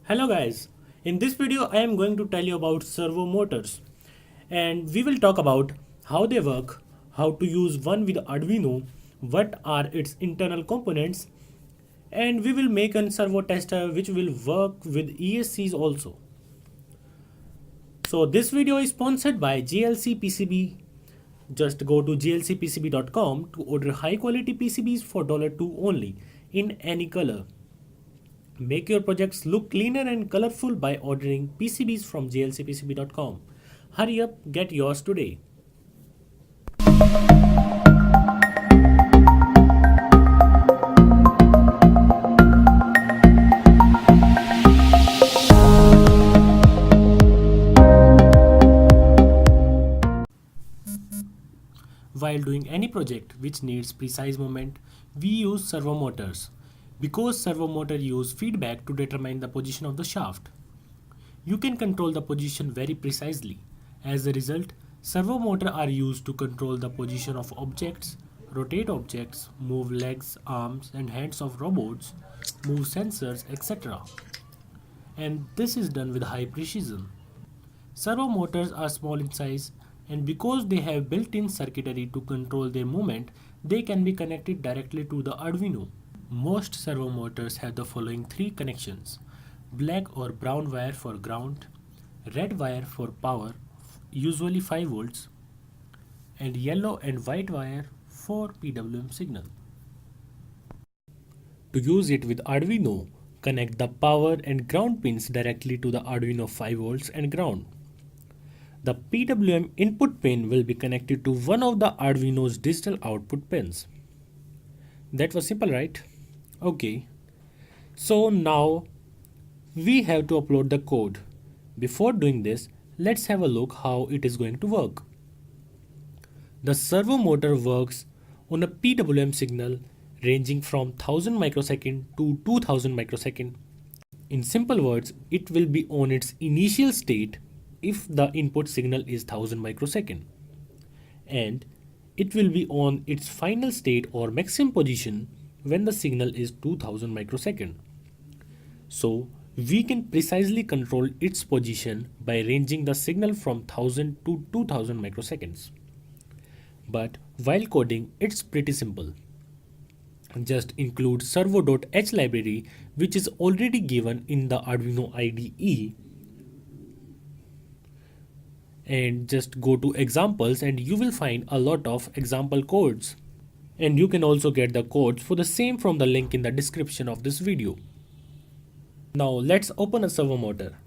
Hello guys, in this video I am going to tell you about servo motors and we will talk about how they work, how to use one with Arduino, what are its internal components, and we will make a servo tester which will work with ESCs also. So this video is sponsored by GLC PCB. Just go to glcpcb.com to order high quality PCBs for $2 only in any color. Make your projects look cleaner and colorful by ordering PCBs from glcpcb.com. Hurry up, get yours today. While doing any project which needs precise movement, we use servo motors because servo motor use feedback to determine the position of the shaft. You can control the position very precisely. As a result, servo motors are used to control the position of objects, rotate objects, move legs, arms and hands of robots, move sensors, etc. And this is done with high precision. Servo motors are small in size and because they have built-in circuitry to control their movement, they can be connected directly to the Arduino. Most servo motors have the following three connections: black or brown wire for ground, red wire for power, usually 5 volts, and yellow and white wire for PWM signal. To use it with Arduino, connect the power and ground pins directly to the Arduino 5 volts and ground. The PWM input pin will be connected to one of the Arduino's digital output pins. That was simple, right? Okay. So now we have to upload the code. Before doing this, let's have a look how it is going to work. The servo motor works on a PWM signal ranging from 1000 microsecond to 2000 microsecond. In simple words, it will be on its initial state if the input signal is 1000 microsecond, and it will be on its final state or maximum position when the signal is 2000 microsecond. So we can precisely control its position by ranging the signal from 1000 to 2000 microseconds. But while coding, it's pretty simple. Just include servo.h library, which is already given in the Arduino IDE, and just go to examples and you will find a lot of example codes. And you can also get the codes for the same from the link in the description of this video. Now let's open a servo motor.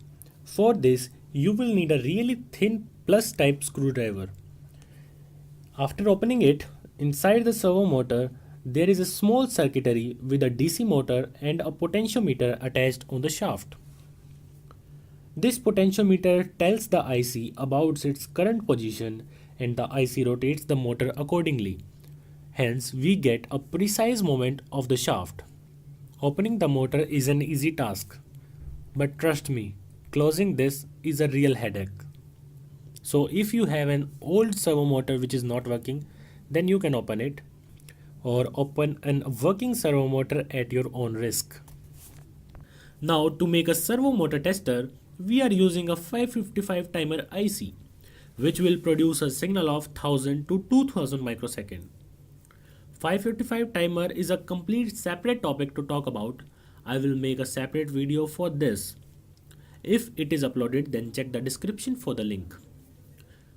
For this, you will need a really thin plus type screwdriver. After opening it, inside the servo motor, there is a small circuitry with a DC motor and a potentiometer attached on the shaft. This potentiometer tells the IC about its current position and the IC rotates the motor accordingly. Hence, we get a precise movement of the shaft. Opening the motor is an easy task, but trust me, closing this is a real headache. So if you have an old servo motor which is not working, then you can open it, or open a working servo motor at your own risk. Now to make a servo motor tester, we are using a 555 timer IC, which will produce a signal of 1000 to 2000 microsecond. 555 timer is a complete separate topic to talk about. I will make a separate video for this. If it is uploaded, then check the description for the link.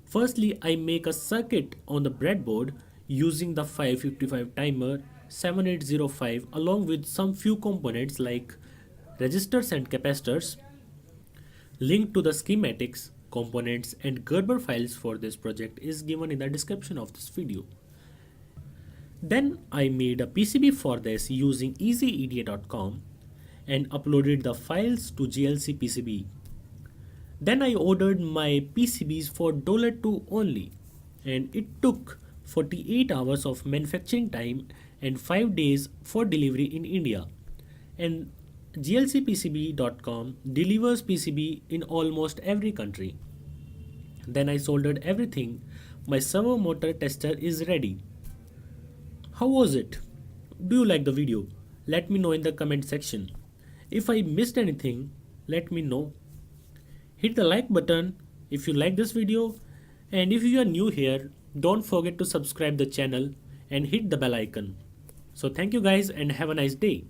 Firstly, I make a circuit on the breadboard using the 555 timer 7805 along with some few components like resistors and capacitors. Link to the schematics, components and Gerber files for this project is given in the description of this video. Then I made a PCB for this using easyeda.com and uploaded the files to GLC PCB. Then I ordered my PCBs for $2 only, and it took 48 hours of manufacturing time and 5 days for delivery in India. And glcpcb.com delivers PCB in almost every country. Then I soldered everything. My servo motor tester is ready. How was it? Do you like the video? Let me know in the comment section. If I missed anything, let me know. Hit the like button if you like this video, and if you are new here, don't forget to subscribe the channel and hit the bell icon. So thank you guys and have a nice day.